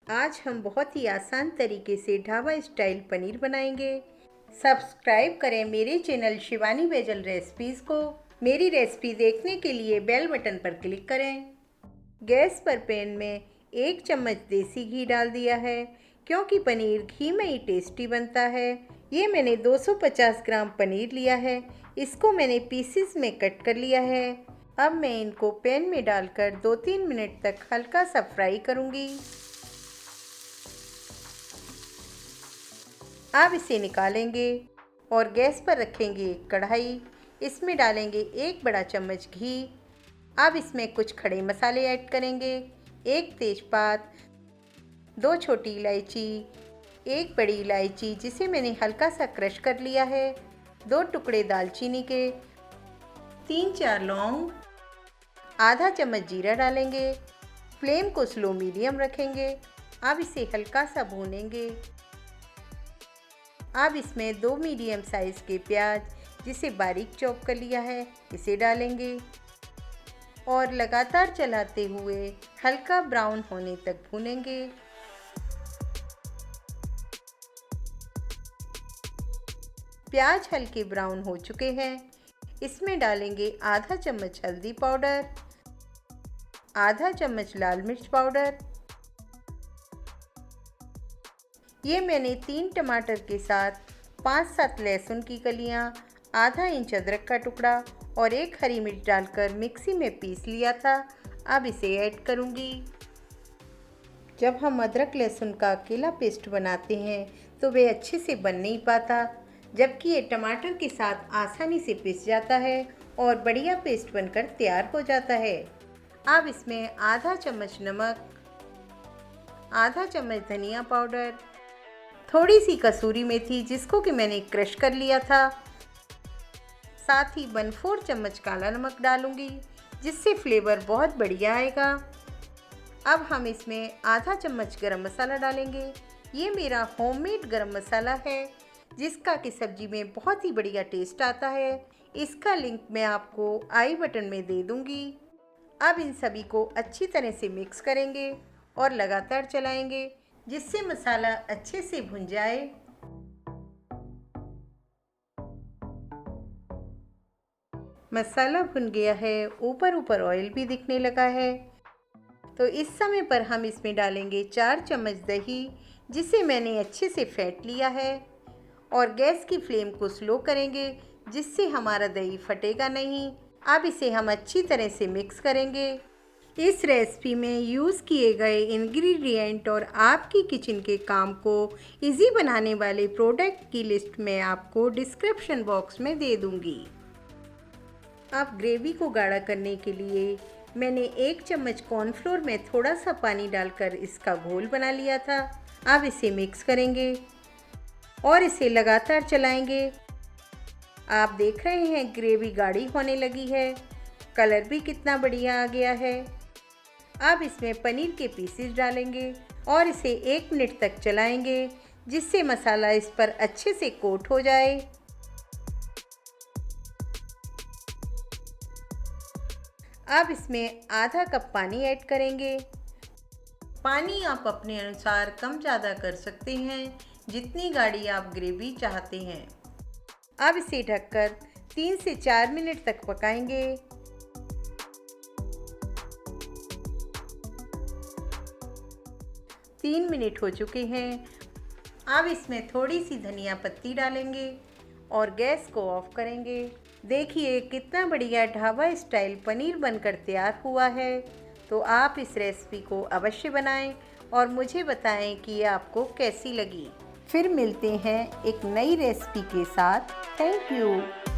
आज हम बहुत ही आसान तरीके से ढाबा स्टाइल पनीर बनाएंगे। सब्सक्राइब करें मेरे चैनल शिवानी बेजल रेसिपीज़ को। मेरी रेसिपी देखने के लिए बेल बटन पर क्लिक करें। गैस पर पैन में 1 चम्मच देसी घी डाल दिया है, क्योंकि पनीर घी में ही टेस्टी बनता है। ये मैंने 250 ग्राम पनीर लिया है। इसको मैंने पीसेस में कट कर लिया है। अब मैं इनको पैन में डालकर 2-3 मिनट तक हल्का सा फ्राई करूँगी। अब इसे निकालेंगे और गैस पर रखेंगे एक कढ़ाई। इसमें डालेंगे 1 बड़ा चम्मच घी। अब इसमें कुछ खड़े मसाले ऐड करेंगे। 1 तेज़पात, 2 छोटी इलायची, 1 बड़ी इलायची जिसे मैंने हल्का सा क्रश कर लिया है, 2 टुकड़े दालचीनी के, 3-4 लौंग, आधा चम्मच जीरा डालेंगे। फ्लेम को स्लो मीडियम रखेंगे। अब इसे हल्का सा भूनेंगे। अब इसमें 2 मीडियम साइज़ के प्याज जिसे बारीक चॉप कर लिया है, इसे डालेंगे और लगातार चलाते हुए हल्का ब्राउन होने तक भूनेंगे। प्याज हल्के ब्राउन हो चुके हैं। इसमें डालेंगे आधा चम्मच हल्दी पाउडर, आधा चम्मच लाल मिर्च पाउडर। ये मैंने 3 टमाटर के साथ 5-7 लहसुन की कलियां, आधा इंच अदरक का टुकड़ा और 1 हरी मिर्च डालकर मिक्सी में पीस लिया था। अब इसे ऐड करूंगी। जब हम अदरक लहसुन का अकेला पेस्ट बनाते हैं तो वे अच्छे से बन नहीं पाता, जबकि ये टमाटर के साथ आसानी से पिस जाता है और बढ़िया पेस्ट बनकर तैयार हो जाता है। अब इसमें आधा चम्मच नमक, आधा चम्मच धनिया पाउडर, थोड़ी सी कसूरी मेथी जिसको कि मैंने क्रश कर लिया था, साथ ही 1/4 चम्मच काला नमक डालूंगी, जिससे फ्लेवर बहुत बढ़िया आएगा। अब हम इसमें आधा चम्मच गरम मसाला डालेंगे। ये मेरा होममेड गरम मसाला है, जिसका कि सब्जी में बहुत ही बढ़िया टेस्ट आता है। इसका लिंक मैं आपको आई बटन में दे दूंगी। अब इन सभी को अच्छी तरह से मिक्स करेंगे और लगातार चलाएंगे, जिससे मसाला अच्छे से भुन जाए। मसाला भुन गया है, ऊपर ऊपर ऑयल भी दिखने लगा है। तो इस समय पर हम इसमें डालेंगे 4 चम्मच दही, जिसे मैंने अच्छे से फेंट लिया है, और गैस की फ्लेम को स्लो करेंगे, जिससे हमारा दही फटेगा नहीं। अब इसे हम अच्छी तरह से मिक्स करेंगे। इस रेसिपी में यूज़ किए गए इंग्रेडिएंट और आपकी किचन के काम को इजी बनाने वाले प्रोडक्ट की लिस्ट मैं आपको डिस्क्रिप्शन बॉक्स में दे दूंगी। अब ग्रेवी को गाढ़ा करने के लिए मैंने 1 चम्मच कॉर्नफ्लोर में थोड़ा सा पानी डालकर इसका घोल बना लिया था। अब इसे मिक्स करेंगे और इसे लगातार चलाएंगे। आप देख रहे हैं ग्रेवी गाढ़ी होने लगी है, कलर भी कितना बढ़िया आ गया है। अब इसमें पनीर के पीसेस डालेंगे और इसे 1 मिनट तक चलाएंगे, जिससे मसाला इस पर अच्छे से कोट हो जाए। अब इसमें आधा कप पानी ऐड करेंगे। पानी आप अपने अनुसार कम ज़्यादा कर सकते हैं, जितनी गाढ़ी आप ग्रेवी चाहते हैं। अब इसे ढककर 3 से 4 मिनट तक पकाएंगे। 3 मिनट हो चुके हैं। अब इसमें थोड़ी सी धनिया पत्ती डालेंगे और गैस को ऑफ करेंगे। देखिए कितना बढ़िया ढाबा स्टाइल पनीर बनकर तैयार हुआ है। तो आप इस रेसिपी को अवश्य बनाएं और मुझे बताएं कि ये आपको कैसी लगी। फिर मिलते हैं एक नई रेसिपी के साथ। Thank you.